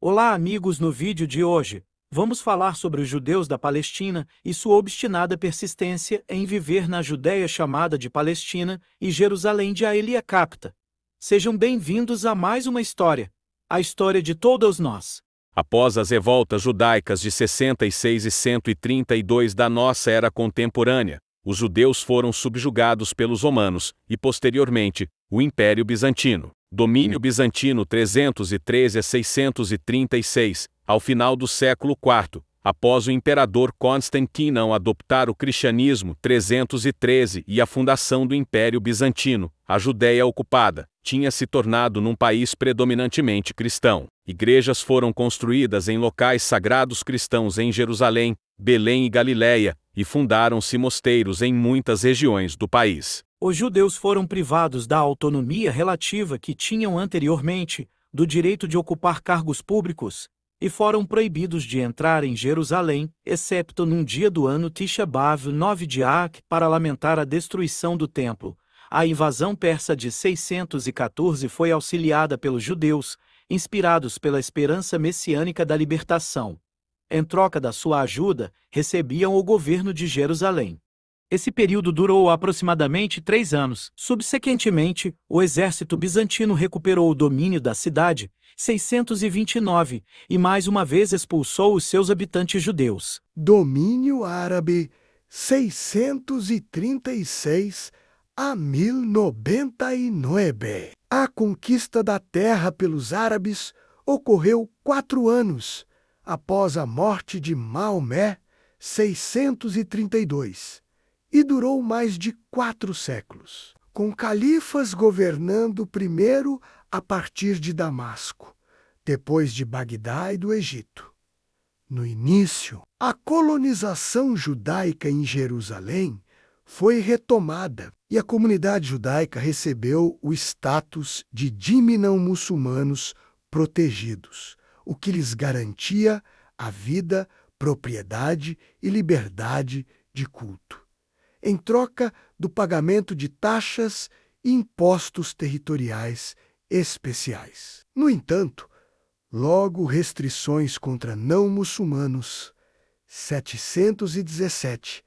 Olá, amigos! No vídeo de hoje, vamos falar sobre os judeus da Palestina e sua obstinada persistência em viver na Judéia chamada de Palestina e Jerusalém de Aelia Capta. Sejam bem-vindos a mais uma história, a história de todos nós. Após as revoltas judaicas de 66 e 132 da nossa era contemporânea, os judeus foram subjugados pelos romanos e, posteriormente, o Império Bizantino. Domínio bizantino 313 a 636, ao final do século IV, após o imperador Constantino adoptar o cristianismo 313 e a fundação do Império Bizantino, a Judéia ocupada tinha se tornado num país predominantemente cristão. Igrejas foram construídas em locais sagrados cristãos em Jerusalém, Belém e Galiléia, e fundaram-se mosteiros em muitas regiões do país. Os judeus foram privados da autonomia relativa que tinham anteriormente, do direito de ocupar cargos públicos, e foram proibidos de entrar em Jerusalém, excepto num dia do ano Tisha B'Av, 9 de Ak, para lamentar a destruição do templo. A invasão persa de 614 foi auxiliada pelos judeus, inspirados pela esperança messiânica da libertação. Em troca da sua ajuda, recebiam o governo de Jerusalém. Esse período durou aproximadamente 3 anos. Subsequentemente, o exército bizantino recuperou o domínio da cidade, 629, e mais uma vez expulsou os seus habitantes judeus. Domínio árabe 636 a 1099. A conquista da terra pelos árabes ocorreu 4 anos após a morte de Maomé, 632. E durou mais de 4 séculos, com califas governando primeiro a partir de Damasco, depois de Bagdá e do Egito. No início, a colonização judaica em Jerusalém foi retomada e a comunidade judaica recebeu o status de dimnão muçulmanos protegidos, o que lhes garantia a vida, propriedade e liberdade de culto, em troca do pagamento de taxas e impostos territoriais especiais. No entanto, logo restrições contra não-muçulmanos, 717,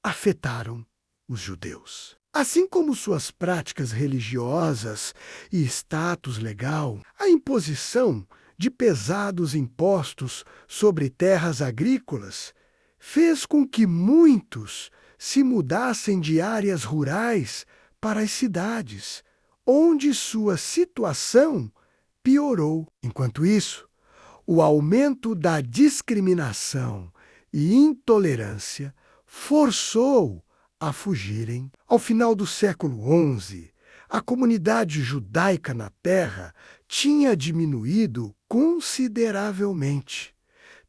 afetaram os judeus. Assim como suas práticas religiosas e status legal, a imposição de pesados impostos sobre terras agrícolas fez com que muitos se mudassem de áreas rurais para as cidades, onde sua situação piorou. Enquanto isso, o aumento da discriminação e intolerância forçou a fugirem. Ao final do século XI, a comunidade judaica na terra tinha diminuído consideravelmente,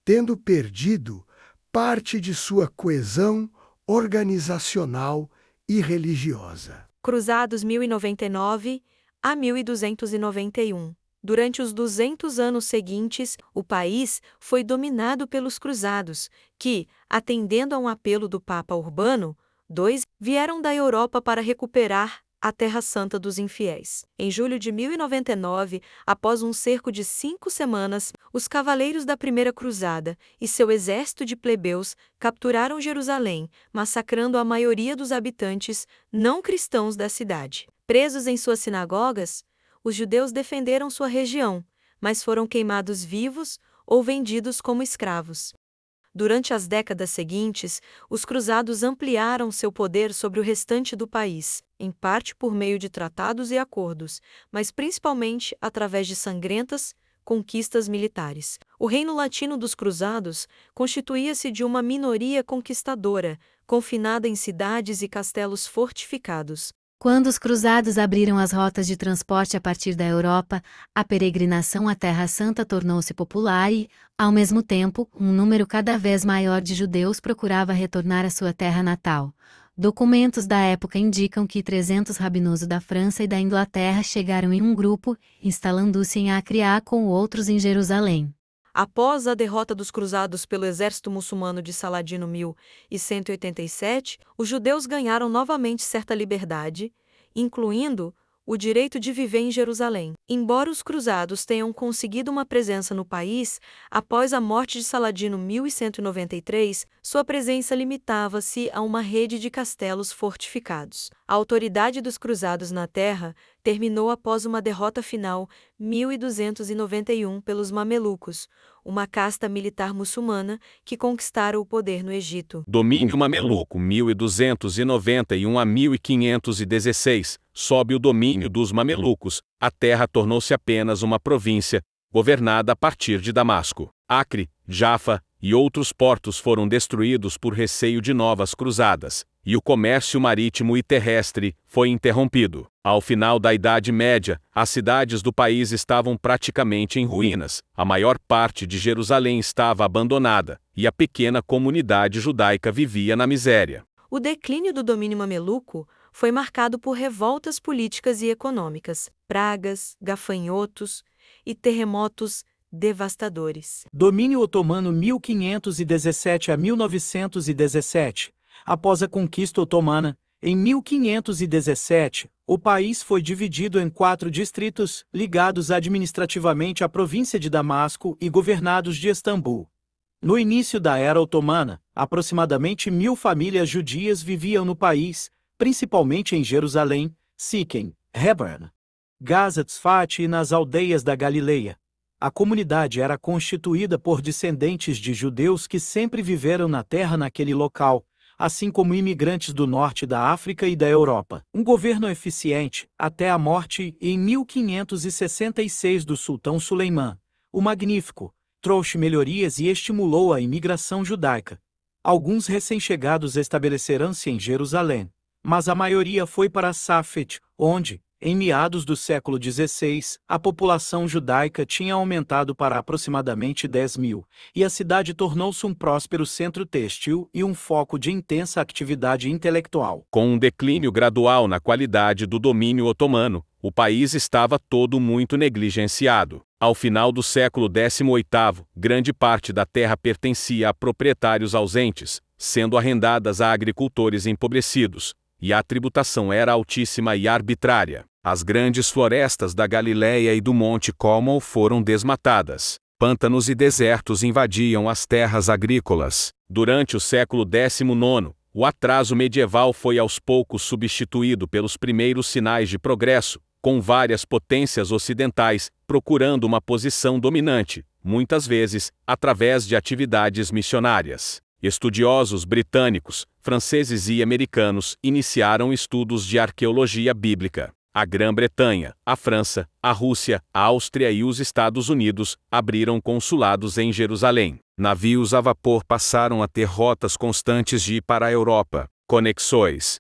tendo perdido parte de sua coesão organizacional e religiosa. Cruzados 1099 a 1291. Durante os 200 anos seguintes, o país foi dominado pelos cruzados, que, atendendo a um apelo do Papa Urbano II, vieram da Europa para recuperar a Terra Santa dos infiéis. Em julho de 1099, após um cerco de 5 semanas, os cavaleiros da Primeira Cruzada e seu exército de plebeus capturaram Jerusalém, massacrando a maioria dos habitantes não cristãos da cidade. Presos em suas sinagogas, os judeus defenderam sua região, mas foram queimados vivos ou vendidos como escravos. Durante as décadas seguintes, os cruzados ampliaram seu poder sobre o restante do país, em parte por meio de tratados e acordos, mas principalmente através de sangrentas conquistas militares. O reino latino dos cruzados constituía-se de uma minoria conquistadora, confinada em cidades e castelos fortificados. Quando os cruzados abriram as rotas de transporte a partir da Europa, a peregrinação à Terra Santa tornou-se popular e, ao mesmo tempo, um número cada vez maior de judeus procurava retornar à sua terra natal. Documentos da época indicam que 300 rabinos da França e da Inglaterra chegaram em um grupo, instalando-se em Acre com outros em Jerusalém. Após a derrota dos cruzados pelo exército muçulmano de Saladino 1187, os judeus ganharam novamente certa liberdade, incluindo o direito de viver em Jerusalém. Embora os cruzados tenham conseguido uma presença no país, após a morte de Saladino 1193, sua presença limitava-se a uma rede de castelos fortificados. A autoridade dos cruzados na terra terminou após uma derrota final 1291 pelos mamelucos, uma casta militar muçulmana que conquistara o poder no Egito. Domínio mameluco 1291 a 1516. Sob o domínio dos mamelucos, a terra tornou-se apenas uma província, governada a partir de Damasco. Acre, Jafa e outros portos foram destruídos por receio de novas cruzadas, e o comércio marítimo e terrestre foi interrompido. Ao final da Idade Média, as cidades do país estavam praticamente em ruínas, a maior parte de Jerusalém estava abandonada, e a pequena comunidade judaica vivia na miséria. O declínio do domínio mameluco foi marcado por revoltas políticas e econômicas, pragas, gafanhotos e terremotos devastadores. Domínio otomano 1517 a 1917. Após a conquista otomana, em 1517, o país foi dividido em 4 distritos, ligados administrativamente à província de Damasco e governados de Istambul. No início da Era Otomana, aproximadamente 1000 famílias judias viviam no país, principalmente em Jerusalém, Siquém, Hebron, Gaza, Tzfat e nas aldeias da Galileia. A comunidade era constituída por descendentes de judeus que sempre viveram na terra naquele local, assim como imigrantes do norte da África e da Europa. Um governo eficiente, até a morte, em 1566 do sultão Suleimã, o Magnífico, trouxe melhorias e estimulou a imigração judaica. Alguns recém-chegados estabeleceram-se em Jerusalém, mas a maioria foi para Safed, onde, em meados do século XVI, a população judaica tinha aumentado para aproximadamente 10.000, e a cidade tornou-se um próspero centro têxtil e um foco de intensa atividade intelectual. Com um declínio gradual na qualidade do domínio otomano, o país estava todo muito negligenciado. Ao final do século XVIII, grande parte da terra pertencia a proprietários ausentes, sendo arrendadas a agricultores empobrecidos, e a tributação era altíssima e arbitrária. As grandes florestas da Galileia e do Monte Carmel foram desmatadas. Pântanos e desertos invadiam as terras agrícolas. Durante o século XIX, o atraso medieval foi aos poucos substituído pelos primeiros sinais de progresso, com várias potências ocidentais procurando uma posição dominante, muitas vezes através de atividades missionárias. Estudiosos britânicos, franceses e americanos iniciaram estudos de arqueologia bíblica. A Grã-Bretanha, a França, a Rússia, a Áustria e os Estados Unidos abriram consulados em Jerusalém. Navios a vapor passaram a ter rotas constantes de ir para a Europa. Conexões.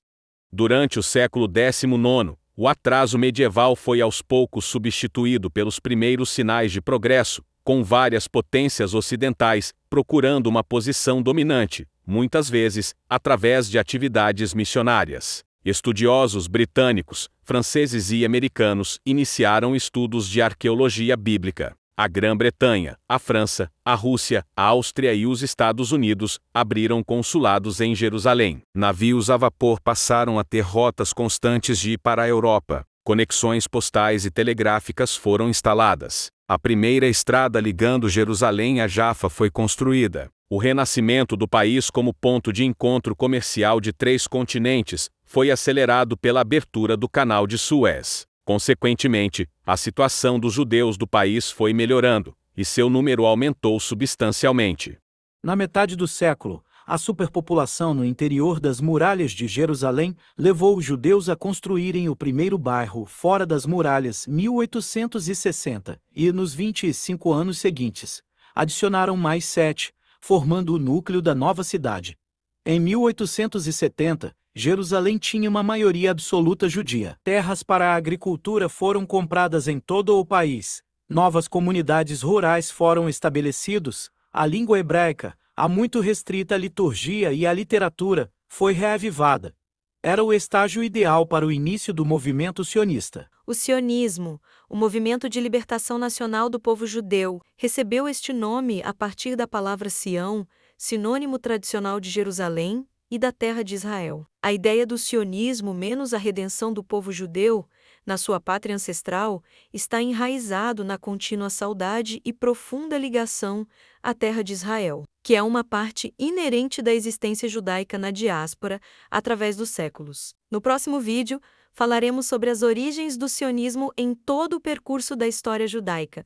Durante o século XIX, o atraso medieval foi aos poucos substituído pelos primeiros sinais de progresso, com várias potências ocidentais procurando uma posição dominante, muitas vezes através de atividades missionárias. Estudiosos britânicos, franceses e americanos iniciaram estudos de arqueologia bíblica. A Grã-Bretanha, a França, a Rússia, a Áustria e os Estados Unidos abriram consulados em Jerusalém. Navios a vapor passaram a ter rotas constantes de ir para a Europa. Conexões postais e telegráficas foram instaladas. A primeira estrada ligando Jerusalém a Jafa foi construída. O renascimento do país como ponto de encontro comercial de 3 continentes foi acelerado pela abertura do Canal de Suez. Consequentemente, a situação dos judeus do país foi melhorando, e seu número aumentou substancialmente. Na metade do século, a superpopulação no interior das muralhas de Jerusalém levou os judeus a construírem o primeiro bairro fora das muralhas 1860, e nos 25 anos seguintes, adicionaram mais 7, formando o núcleo da nova cidade. Em 1870, Jerusalém tinha uma maioria absoluta judia. Terras para a agricultura foram compradas em todo o país. Novas comunidades rurais foram estabelecidas. A língua hebraica, a muito restrita liturgia e a literatura, foi reavivada. Era o estágio ideal para o início do movimento sionista. O sionismo, o movimento de libertação nacional do povo judeu, recebeu este nome a partir da palavra Sião, sinônimo tradicional de Jerusalém e da terra de Israel. A ideia do sionismo menos a redenção do povo judeu na sua pátria ancestral, está enraizado na contínua saudade e profunda ligação à terra de Israel, que é uma parte inerente da existência judaica na diáspora através dos séculos. No próximo vídeo, falaremos sobre as origens do sionismo em todo o percurso da história judaica.